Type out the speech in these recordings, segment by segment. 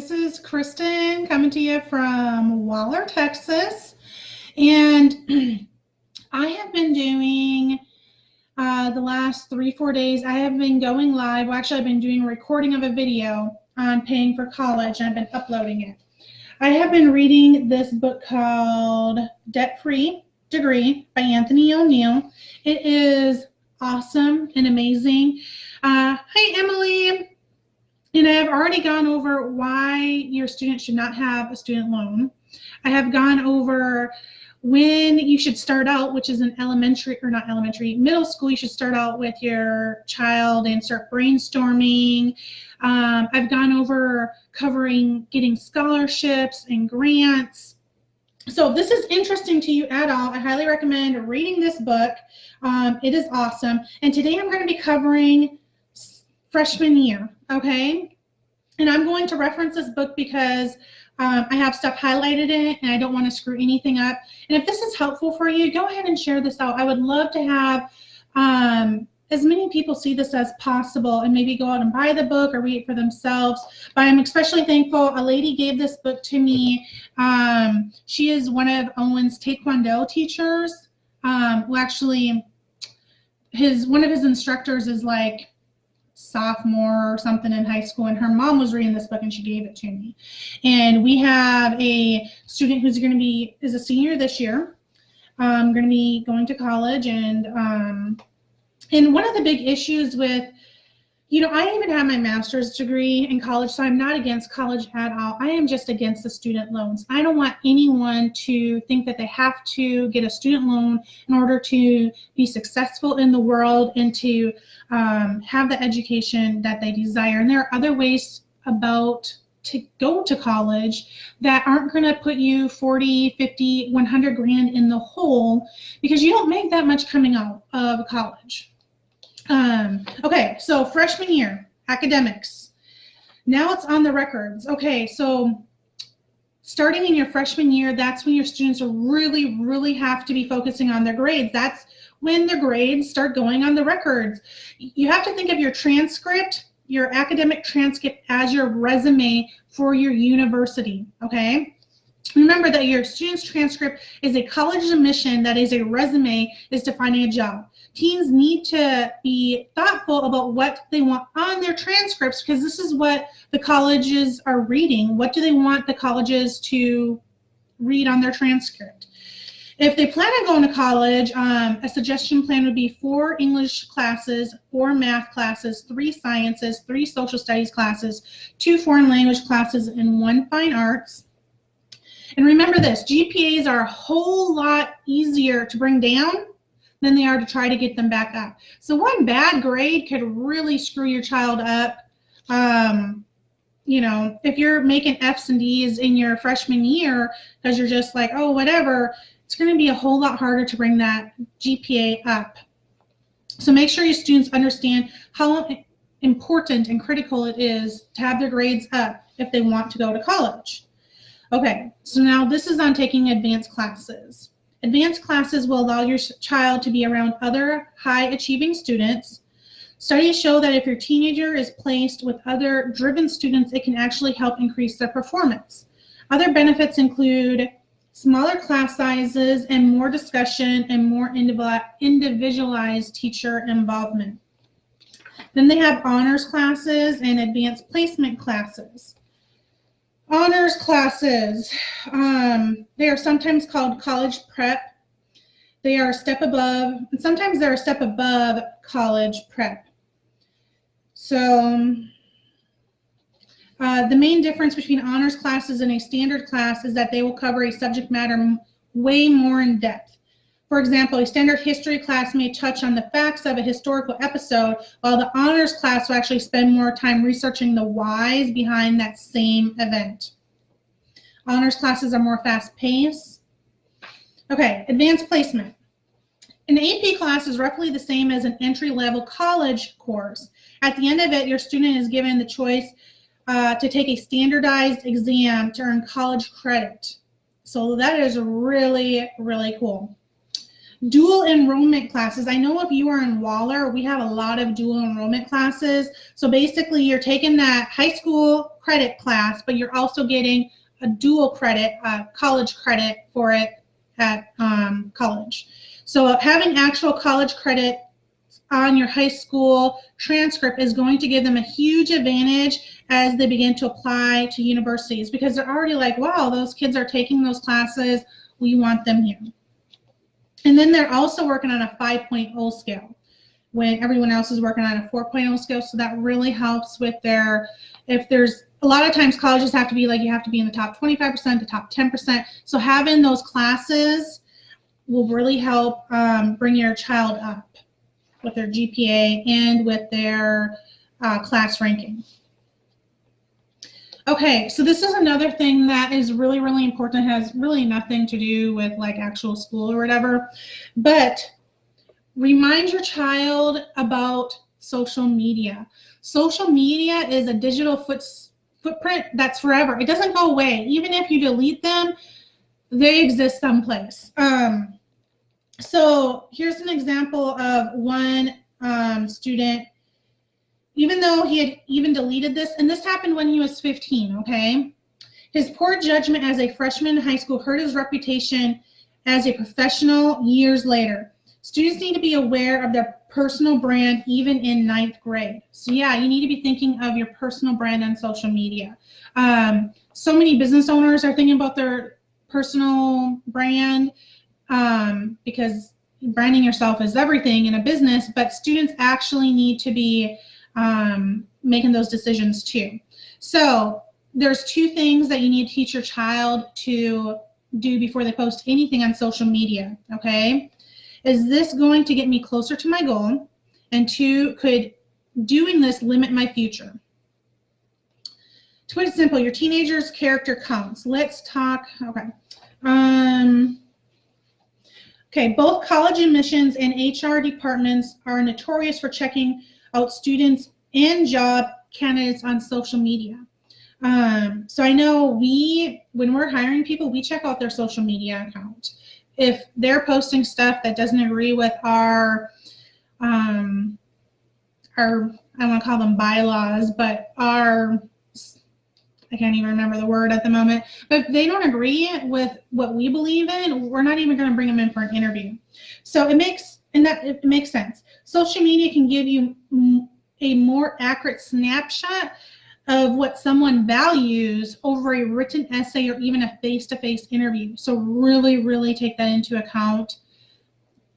This is Kristin coming to you from Waller, Texas. And I have been doing the last 3-4 days, I have been going live. Well, actually, I've been doing a recording of a video on paying for college, and I've been uploading it. I have been reading this book called Debt-Free Degree by Anthony ONeal. It is awesome and amazing. Hi, Emily. And I have already gone over why your student should not have a student loan. I have gone over when you should start out, which is an middle school. You should start out with your child and start brainstorming. I've gone over covering getting scholarships and grants. So if this is interesting to you at all, I highly recommend reading this book. It is awesome. And today I'm going to be covering freshman year, okay? And I'm going to reference this book because I have stuff highlighted in it and I don't want to screw anything up. And if this is helpful for you, go ahead and share this out. I would love to have as many people see this as possible and maybe go out and buy the book or read it for themselves. But I'm especially thankful. A lady gave this book to me. She is one of Owen's Taekwondo teachers. Well, actually, one of his instructors is like sophomore or something in high school, and her mom was reading this book and she gave it to me. And we have a student who's going to be is a senior this year, going to be going to college, and one of the big issues with, I even have my master's degree in college, so I'm not against college at all. I am just against the student loans. I don't want anyone to think that they have to get a student loan in order to be successful in the world and to have the education that they desire. And there are other ways to go to college that aren't going to put you 40, 50, 100 grand in the hole, because you don't make that much coming out of college. Okay, so freshman year, academics. Now it's on the records. Okay, so starting in your freshman year, that's when your students are really have to be focusing on their grades. That's when the grades start going on the records. You have to think of your transcript, your academic transcript, as your resume for your university, okay? Remember that your student's transcript is a college admission, that is a resume, is to finding a job. Teens need to be thoughtful about what they want on their transcripts, because this is what the colleges are reading. What do they want the colleges to read on their transcript? If they plan on going to college, a suggestion plan would be 4 English classes, 4 math classes, 3 sciences, 3 social studies classes, 2 foreign language classes, and 1 fine arts. And remember this, GPAs are a whole lot easier to bring down than they are to try to get them back up. So one bad grade could really screw your child up. If you're making F's and D's in your freshman year because you're just like, oh, whatever, it's going to be a whole lot harder to bring that GPA up. So make sure your students understand how important and critical it is to have their grades up if they want to go to college. Okay, so now this is on taking advanced classes. Advanced classes will allow your child to be around other high-achieving students. Studies show that if your teenager is placed with other driven students, it can actually help increase their performance. Other benefits include smaller class sizes and more discussion and more individualized teacher involvement. Then they have honors classes and advanced placement classes. Honors classes, they are sometimes called college prep. They are a step above, and sometimes they're a step above college prep. So the main difference between honors classes and a standard class is that they will cover a subject matter way more in depth. For example, a standard history class may touch on the facts of a historical episode, while the honors class will actually spend more time researching the whys behind that same event. Honors classes are more fast-paced. Okay, advanced placement. An AP class is roughly the same as an entry-level college course. At the end of it, your student is given the choice to take a standardized exam to earn college credit. So that is really cool. Dual enrollment classes. I know if you are in Waller, we have a lot of dual enrollment classes. So basically you're taking that high school credit class, but you're also getting a dual credit, college credit for it at college. So having actual college credit on your high school transcript is going to give them a huge advantage as they begin to apply to universities, because they're already like, wow, those kids are taking those classes. We want them here. And then they're also working on a 5.0 scale when everyone else is working on a 4.0 scale. So that really helps with their, if there's a lot of times colleges have to be like, you have to be in the top 25%, the top 10%. So having those classes will really help bring your child up with their GPA and with their class ranking. Okay, so this is another thing that is really, really important. It has really nothing to do with like actual school or whatever, but remind your child about social media. Social media is a digital footprint that's forever. It doesn't go away. Even if you delete them, they exist someplace. So here's an example of one student, even though he had even deleted this, and this happened when he was 15, okay? His poor judgment as a freshman in high school hurt his reputation as a professional years later. Students need to be aware of their personal brand even in 9th grade. So yeah, you need to be thinking of your personal brand on social media. So many business owners are thinking about their personal brand because branding yourself is everything in a business, but students actually need to be making those decisions too. So there's 2 things that you need to teach your child to do before they post anything on social media, okay? Is this going to get me closer to my goal? And 2, could doing this limit my future? To put it simple, your teenager's character counts. Let's talk, okay. Okay, both college admissions and HR departments are notorious for checking out students and job candidates on social media. So I know when we're hiring people, we check out their social media account. If they're posting stuff that doesn't agree with our I want to call them bylaws, but I can't even remember the word at the moment, but if they don't agree with what we believe in, we're not even going to bring them in for an interview. So it makes sense. Social media can give you a more accurate snapshot of what someone values over a written essay or even a face-to-face interview. So really, really take that into account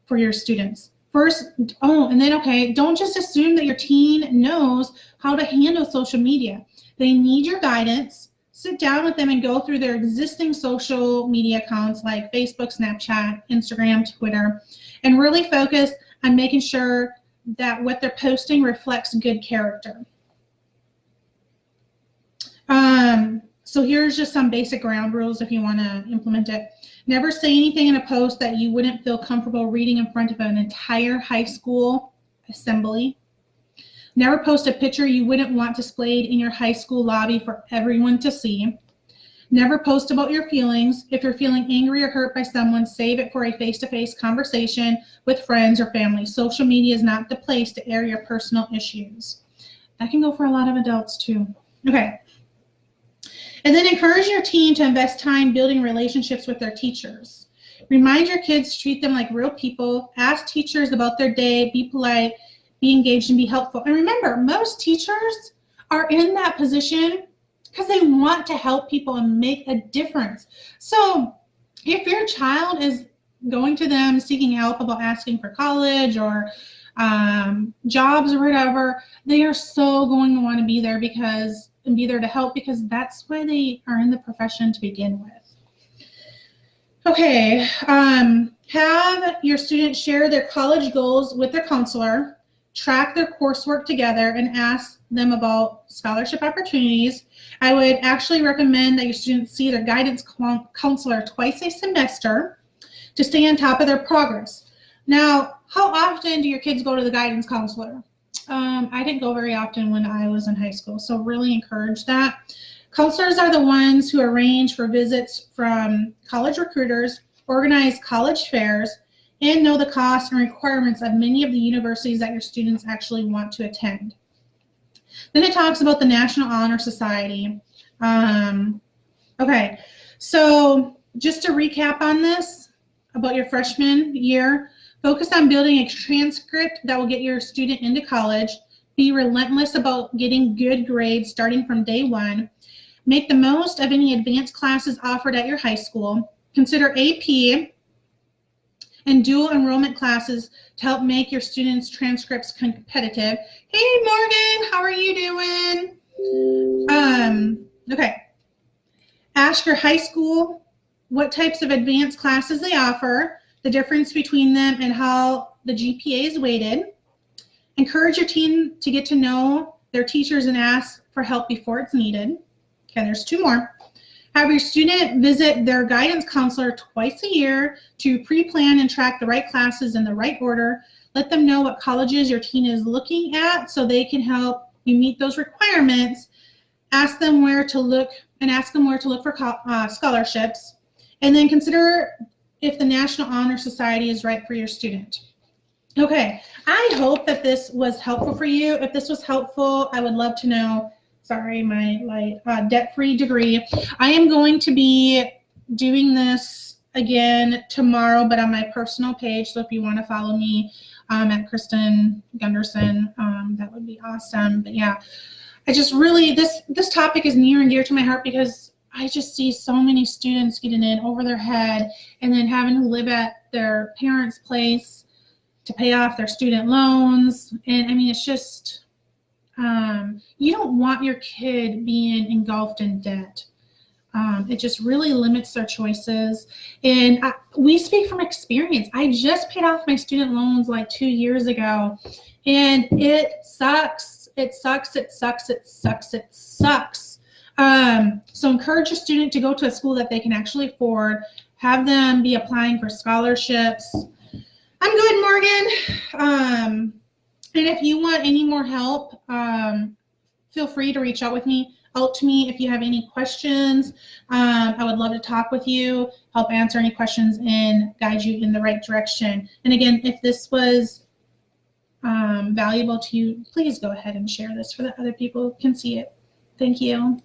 for your students. First, don't just assume that your teen knows how to handle social media. They need your guidance. Sit down with them and go through their existing social media accounts like Facebook, Snapchat, Instagram, Twitter, and really focus on making sure that what they're posting reflects good character. So here's just some basic ground rules if you want to implement it. Never say anything in a post that you wouldn't feel comfortable reading in front of an entire high school assembly. Never post a picture you wouldn't want displayed in your high school lobby for everyone to see. Never post about your feelings. If you're feeling angry or hurt by someone, save it for a face-to-face conversation with friends or family. Social media is not the place to air your personal issues. That can go for a lot of adults too. Okay. And then encourage your teen to invest time building relationships with their teachers. Remind your kids to treat them like real people. Ask teachers about their day. Be polite. Be engaged and be helpful. And remember, most teachers are in that position because they want to help people and make a difference. So if your child is going to them seeking help about asking for college or jobs or whatever, they are so going to want to be there to help, because that's why they are in the profession to begin with. Okay, have your students share their college goals with their counselor. Track their coursework together and ask them about scholarship opportunities. I would actually recommend that your students see their guidance counselor twice a semester to stay on top of their progress. Now, how often do your kids go to the guidance counselor? I didn't go very often when I was in high school, so really encourage that. Counselors are the ones who arrange for visits from college recruiters, organize college fairs, and know the costs and requirements of many of the universities that your students actually want to attend. Then it talks about the National Honor Society. Okay, so just to recap on this, about your freshman year, focus on building a transcript that will get your student into college. Be relentless about getting good grades starting from day one. Make the most of any advanced classes offered at your high school. Consider AP and dual enrollment classes to help make your students' transcripts competitive. Hey, Morgan, how are you doing? Okay. Ask your high school what types of advanced classes they offer, the difference between them, and how the GPA is weighted. Encourage your team to get to know their teachers and ask for help before it's needed. Okay, there's 2 more. Have your student visit their guidance counselor twice a year to pre-plan and track the right classes in the right order. Let them know what colleges your teen is looking at so they can help you meet those requirements. Ask them where to look for scholarships. And then consider if the National Honor Society is right for your student. Okay, I hope that this was helpful for you. If this was helpful, I would love to know. Sorry, my debt-free degree. I am going to be doing this again tomorrow, but on my personal page. So if you want to follow me at Kristin Gunderson, that would be awesome. But yeah, I just really, this topic is near and dear to my heart because I just see so many students getting in over their head and then having to live at their parents' place to pay off their student loans. And I mean, it's just, you don't want your kid being engulfed in debt. It just really limits their choices. And we speak from experience. I just paid off my student loans like 2 years ago, and it sucks. It sucks. It sucks. It sucks. It sucks. So encourage your student to go to a school that they can actually afford. Have them be applying for scholarships. I'm good, Morgan. And if you want any more help, feel free to reach out to me if you have any questions. I would love to talk with you, help answer any questions, and guide you in the right direction. And again, if this was valuable to you, please go ahead and share this so that other people can see it. Thank you.